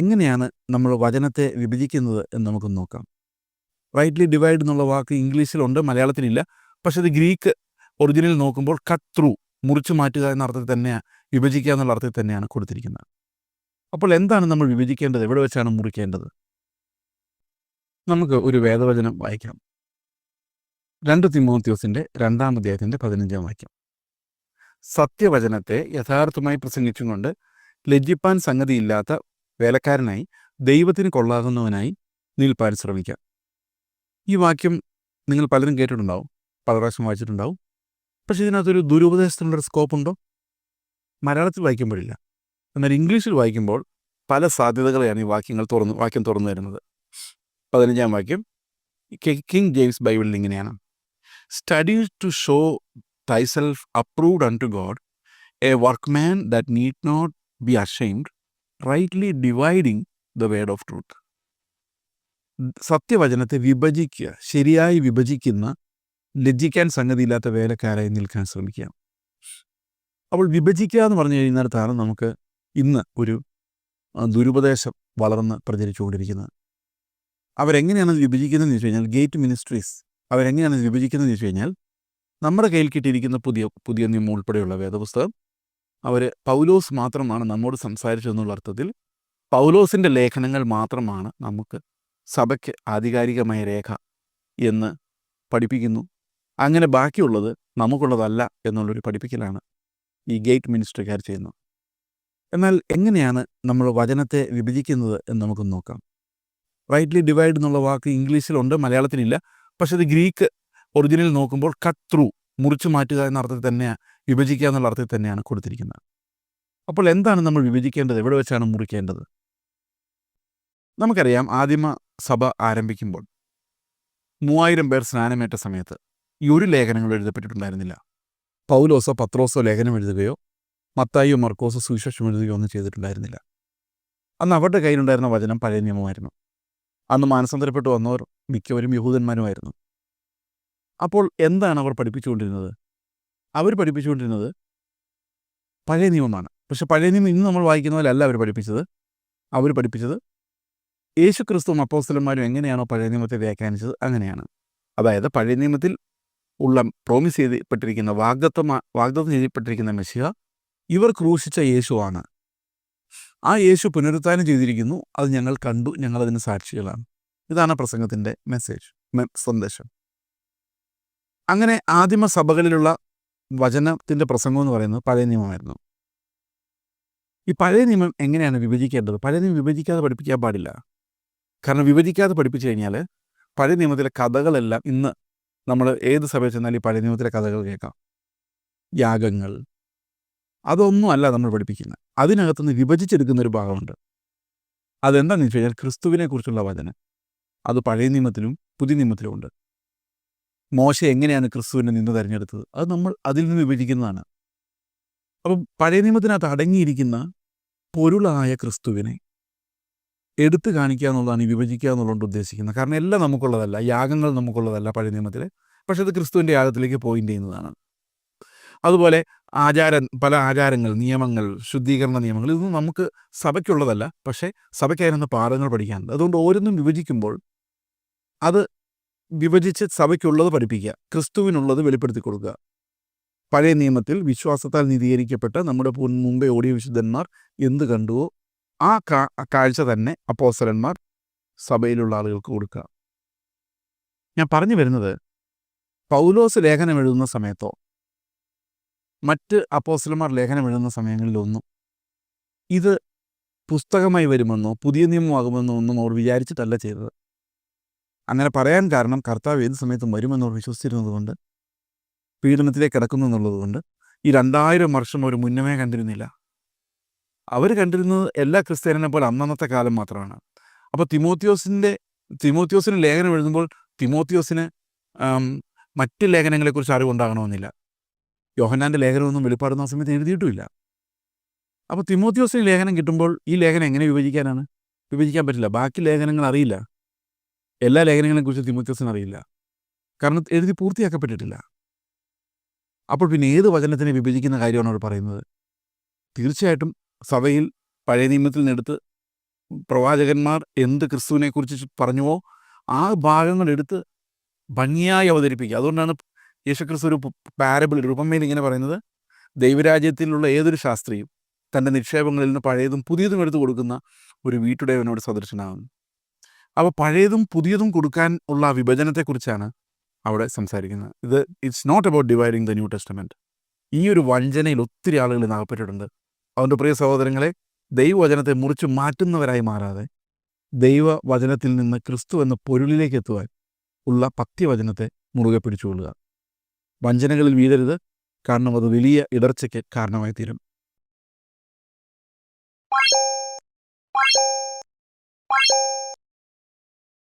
എങ്ങനെയാണ് നമ്മൾ വചനത്തെ വിഭജിക്കുന്നത് എന്ന് നമുക്ക് നോക്കാം. റൈറ്റ്ലി ഡിവൈഡ് എന്നുള്ള വാക്ക് ഇംഗ്ലീഷിലുണ്ട്, മലയാളത്തിലില്ല. പക്ഷെ അത് ഗ്രീക്ക് ഒറിജിനൽ നോക്കുമ്പോൾ കട്ട് ത്രൂ, മുറിച്ചു മാറ്റുക എന്ന അർത്ഥത്തിൽ തന്നെയാണ്, വിഭജിക്കുക എന്നുള്ള അർത്ഥത്തിൽ തന്നെയാണ് കൊടുത്തിരിക്കുന്നത്. അപ്പോൾ എന്താണ് നമ്മൾ വിഭജിക്കേണ്ടത്? എവിടെ വെച്ചാണ് മുറിക്കേണ്ടത്? നമുക്ക് ഒരു വേദവചനം വായിക്കാം. 2 തിമോത്തിയോസിൻ്റെ 2-ാം അധ്യായത്തിൻ്റെ 15-ാം വാക്യം. സത്യവചനത്തെ യഥാർത്ഥമായി പ്രസംഗിച്ചുകൊണ്ട് ലജ്ജിപ്പാൻ സംഗതിയില്ലാത്ത വേലക്കാരനായി ദൈവത്തിന് കൊള്ളാകുന്നവനായി നിൽപ്പാൻ ശ്രമിക്കാം. ഈ വാക്യം നിങ്ങൾ പലരും കേട്ടിട്ടുണ്ടാവും, പല പ്രാവശ്യം വായിച്ചിട്ടുണ്ടാവും. പക്ഷേ ഇതിനകത്തൊരു ദുരുപദേശത്തിനുള്ളൊരു സ്കോപ്പുണ്ടോ? മലയാളത്തിൽ വായിക്കുമ്പോഴില്ല. എന്നാൽ ഇംഗ്ലീഷിൽ വായിക്കുമ്പോൾ പല സാധ്യതകളെയാണ് ഈ വാക്യം തുറന്നു തരുന്നത്. 15-ാം വാക്യം കിങ് ജെയിംസ് ബൈബിളിൽ ഇങ്ങനെയാണ്: study to show thyself approved unto God, a workman that need not be ashamed, rightly dividing the word of truth. സത്യവചനത്തെ വിഭജിക്കുക, ശരിയായി വിഭജിക്കുന്ന, ലജ്ജിക്കാൻ സംഗതിയില്ലാത്ത വേലക്കാരായി നിൽക്കാൻ ശ്രമിക്കുക. അപ്പോൾ വിഭജിക്കുക എന്ന് പറഞ്ഞു കഴിയുന്നിടത്താണ് നമുക്ക് ഇന്ന് ഒരു ദുരുപദേശം വളർന്ന് പ്രചരിച്ചുകൊണ്ടിരിക്കുന്നത്. അവരെങ്ങനെയാണ് വിഭജിക്കുന്നതെന്ന് ചോദിച്ചു കഴിഞ്ഞാൽ, ഗേറ്റ് മിനിസ്ട്രീസ് അവരെങ്ങനെയാണ് വിഭജിക്കുന്നതെന്ന് ചോദിച്ചു കഴിഞ്ഞാൽ, നമ്മുടെ കയ്യിൽ കിട്ടിയിരിക്കുന്ന പുതിയ നിയമം ഉൾപ്പെടെയുള്ള വേദപുസ്തകം അവർ പൗലോസ് മാത്രമാണ് നമ്മോട് സംസാരിച്ചതെന്നുള്ള അർത്ഥത്തിൽ പൗലോസിൻ്റെ ലേഖനങ്ങൾ മാത്രമാണ് നമുക്ക് സഭയ്ക്ക് ആധികാരികമായ രേഖ എന്ന് പഠിപ്പിക്കുന്നു. അങ്ങനെ ബാക്കിയുള്ളത് നമുക്കുള്ളതല്ല എന്നുള്ളൊരു പഠിപ്പിക്കലാണ് ഈ ഗേറ്റ് മിനിസ്ട്രിക്കാർ ചെയ്യുന്നത്. എന്നാൽ എങ്ങനെയാണ് നമ്മൾ വചനത്തെ വിഭജിക്കുന്നത് എന്ന് നമുക്ക് നോക്കാം. റൈറ്റ്ലി ഡിവൈഡ് എന്നുള്ള വാക്ക് ഇംഗ്ലീഷിലുണ്ട്, മലയാളത്തിലില്ല. പക്ഷെ അത് ഗ്രീക്ക് ഒറിജിനൽ നോക്കുമ്പോൾ കട്ട് ത്രൂ, മുറിച്ചു മാറ്റുക എന്ന അർത്ഥത്തിൽ തന്നെയാണ്, വിഭജിക്കുക എന്നുള്ള അർത്ഥത്തിൽ തന്നെയാണ് കൊടുത്തിരിക്കുന്നത്. അപ്പോൾ എന്താണ് നമ്മൾ വിഭജിക്കേണ്ടത്? എവിടെ വെച്ചാണ് മുറിക്കേണ്ടത്? നമുക്കറിയാം, ആദിമ സഭ ആരംഭിക്കുമ്പോൾ 3000 പേർ സ്നാനമേറ്റ സമയത്ത് ഈ ഒരു ലേഖനങ്ങൾ എഴുതപ്പെട്ടിട്ടുണ്ടായിരുന്നില്ല. പൗലോസോ പത്രോസോ ലേഖനം എഴുതുകയോ മത്തായിയോ മർക്കോസോ സുവിശേഷം എഴുതുകയോ ഒന്നും ചെയ്തിട്ടുണ്ടായിരുന്നില്ല. അന്ന് അവരുടെ കയ്യിലുണ്ടായിരുന്ന വചനം പഴയ നിയമമായിരുന്നു. അന്ന് മാനസാന്തരപ്പെട്ടു വന്നവർ മിക്കവരും യഹൂദന്മാരുമായിരുന്നു. അപ്പോൾ എന്താണ് അവർ പഠിപ്പിച്ചുകൊണ്ടിരുന്നത്? അവർ പഠിപ്പിച്ചുകൊണ്ടിരുന്നത് പഴയ നിയമമാണ്. പക്ഷെ പഴയ നിയമം ഇന്ന് നമ്മൾ വായിക്കുന്ന പോലെയല്ല അവർ പഠിപ്പിച്ചത്. അവർ പഠിപ്പിച്ചത് യേശു ക്രിസ്തുവും അപ്പോസ്തലന്മാരും എങ്ങനെയാണോ പഴയ നിയമത്തെ വ്യാഖ്യാനിച്ചത് അങ്ങനെയാണ്. അതായത് പഴയ നിയമത്തിൽ ഉള്ള പ്രോമിസ് ചെയ്യപ്പെട്ടിരിക്കുന്ന വാഗ്ദത്തം ചെയ്യപ്പെട്ടിരിക്കുന്ന മെസ്സിഹ ഇവർ ക്രൂശിച്ച യേശുവാണ്. ആ യേശു പുനരുത്ഥാനം ചെയ്തിരിക്കുന്നു, അത് ഞങ്ങൾ കണ്ടു, ഞങ്ങളതിന് സാക്ഷികളാണ്. ഇതാണ് പ്രസംഗത്തിൻ്റെ സന്ദേശം. അങ്ങനെ ആദിമ സഭകളിലുള്ള വചനത്തിൻ്റെ പ്രസംഗം എന്ന് പറയുന്നത് പഴയ നിയമമായിരുന്നു. ഈ പഴയ നിയമം എങ്ങനെയാണ് വിഭജിക്കേണ്ടത്? പഴയ നിയമം വിഭജിക്കാതെ പഠിപ്പിക്കാൻ പാടില്ല. കാരണം വിഭജിക്കാതെ പഠിപ്പിച്ചു കഴിഞ്ഞാൽ പഴയ നിയമത്തിലെ കഥകളെല്ലാം ഇന്ന് നമ്മൾ ഏത് സഭയിൽ ചെന്നാൽ ഈ പഴയ നിയമത്തിലെ കഥകൾ കേൾക്കാം. യാഗങ്ങൾ, അതൊന്നും അല്ല നമ്മൾ പഠിപ്പിക്കുന്നത്. അതിനകത്തുനിന്ന് വിഭജിച്ചെടുക്കുന്ന ഒരു ഭാഗമുണ്ട്. അതെന്താണെന്ന് വെച്ച് കഴിഞ്ഞാൽ ക്രിസ്തുവിനെ കുറിച്ചുള്ള വചനം. അത് പഴയ നിയമത്തിലും പുതിയ നിയമത്തിലും ഉണ്ട്. മോശ എങ്ങനെയാണ് ക്രിസ്തുവിനെ നിന്ന് തിരഞ്ഞെടുത്തത്, അത് നമ്മൾ അതിൽ നിന്ന് വിഭജിക്കുന്നതാണ്. അപ്പം പഴയ നിയമത്തിനകത്ത് അടങ്ങിയിരിക്കുന്ന പൊരുളായ ക്രിസ്തുവിനെ എടുത്തു കാണിക്കുക എന്നുള്ളതാണ് ഈ വിഭജിക്കുക എന്നുള്ളതുകൊണ്ട് ഉദ്ദേശിക്കുന്നത്. കാരണം എല്ലാം നമുക്കുള്ളതല്ല, യാഗങ്ങൾ നമുക്കുള്ളതല്ല പഴയ നിയമത്തിൽ. പക്ഷെ അത് ക്രിസ്തുവിൻ്റെ യാഗത്തിലേക്ക് പോയിൻ്റ് ചെയ്യുന്നതാണ്. അതുപോലെ പല ആചാരങ്ങൾ, നിയമങ്ങൾ, ശുദ്ധീകരണ നിയമങ്ങൾ, ഇതൊന്നും നമുക്ക് സഭയ്ക്കുള്ളതല്ല. പക്ഷേ സഭയ്ക്കായിരുന്ന പാഠങ്ങൾ പഠിക്കാനുണ്ട്. അതുകൊണ്ട് ഓരോന്നും വിഭജിക്കുമ്പോൾ അത് വിഭജിച്ച് സഭയ്ക്കുള്ളത് പഠിപ്പിക്കുക, ക്രിസ്തുവിനുള്ളത് വെളിപ്പെടുത്തി കൊടുക്കുക. പഴയ നിയമത്തിൽ വിശ്വാസത്താൽ നീതീകരിക്കപ്പെട്ട നമ്മുടെ മുമ്പേ ഓടിയ വിശുദ്ധന്മാർ എന്ത് കണ്ടുവോ ആ കാഴ്ച തന്നെ അപ്പോസ്തലന്മാർ സഭയിലുള്ള ആളുകൾക്ക് കൊടുക്കുക. ഞാൻ പറഞ്ഞു വരുന്നത്, പൗലോസ് ലേഖനം എഴുതുന്ന സമയത്തോ മറ്റ് അപ്പോസ്തലന്മാർ ലേഖനം എഴുതുന്ന സമയങ്ങളിലൊന്നും ഇത് പുസ്തകമായി വരുമെന്നോ പുതിയ നിയമമാകുമെന്നോ ഒന്നും അവർ വിചാരിച്ചിട്ടല്ല ചെയ്തത്. അങ്ങനെ പറയാൻ കാരണം കർത്താവ് ഏത് സമയത്തും വരുമെന്നവർ വിശ്വസിച്ചിരുന്നത് കൊണ്ട്, പീഡനത്തിലേക്ക് കിടക്കുന്നു എന്നുള്ളതുകൊണ്ട് ഈ 2000 വർഷം അവർ മുന്നമേ കണ്ടിരുന്നില്ല. അവർ കണ്ടിരുന്നത് എല്ലാ ക്രിസ്ത്യാനിനെ പോലെ അന്നത്തെ കാലം മാത്രമാണ്. അപ്പോൾ തിമോത്തിയോസിന് ലേഖനം എഴുതുമ്പോൾ തിമോത്തിയോസിന് മറ്റ് ലേഖനങ്ങളെക്കുറിച്ച് അറിവുണ്ടാകണമെന്നില്ല. യോഹന്നാൻ്റെ ലേഖനമൊന്നും വെളിപ്പാടുന്ന സമയത്ത് എഴുതിയിട്ടുമില്ല. അപ്പോൾ തിമോത്തിയോസിന് ലേഖനം കിട്ടുമ്പോൾ ഈ ലേഖനം എങ്ങനെ വിഭജിക്കാനാണ്? വിഭജിക്കാൻ പറ്റില്ല. ബാക്കി ലേഖനങ്ങൾ അറിയില്ല. എല്ലാ ലേഖനങ്ങളെക്കുറിച്ച് തിമോത്തിയോസിന് അറിയില്ല. കാരണം എഴുതി പൂർത്തിയാക്കപ്പെട്ടിട്ടില്ല. അപ്പോൾ പിന്നെ ഏത് വചനത്തിനെ വിഭജിക്കുന്ന കാര്യമാണ് അവർ പറയുന്നത്? തീർച്ചയായിട്ടും സഭയിൽ പഴയ നിയമത്തിൽ നിന്നെടുത്ത് പ്രവാചകന്മാർ എന്ത് ക്രിസ്തുവിനെക്കുറിച്ച് പറഞ്ഞുവോ ആ ഭാഗങ്ങൾ എടുത്ത് ഭംഗിയായി അവതരിപ്പിക്കുക. അതുകൊണ്ടാണ് യേശുക്രിസ്തു ഒരു പാരബിൾ, ഒരു ഉപമയിൽ ഇങ്ങനെ പറയുന്നത്, ദൈവരാജ്യത്തിലുള്ള ഏതൊരു ശാസ്ത്രിയും തൻ്റെ നിക്ഷേപങ്ങളിൽ നിന്ന് പഴയതും പുതിയതും എടുത്തു കൊടുക്കുന്ന ഒരു വീട്ടുടയവനോട് സദൃശനാകുന്നു. അപ്പോൾ പഴയതും പുതിയതും കൊടുക്കാൻ ഉള്ള ആ വിഭജനത്തെക്കുറിച്ചാണ് അവിടെ സംസാരിക്കുന്നത്. It's not about dividing the New Testament. ഈ ഒരു വഞ്ചനയിൽ ഒത്തിരി ആളുകൾ ഇന്ന് അകപ്പെട്ടിട്ടുണ്ട്. അതുകൊണ്ട് പ്രിയ സഹോദരങ്ങളെ, ദൈവവചനത്തെ മുറിച്ച് മാറ്റുന്നവരായി മാറാതെ ദൈവവചനത്തിൽ നിന്ന് ക്രിസ്തു എന്ന പൊരുളിലേക്ക് എത്തുവാൻ ഉള്ള പത്യവചനത്തെ മുറുകെ പിടിച്ചുകൊള്ളുക. വഞ്ചനകളിൽ വീഴരുത്, കാരണം അത് വലിയ ഇടർച്ചയ്ക്ക് കാരണമായി തീരും.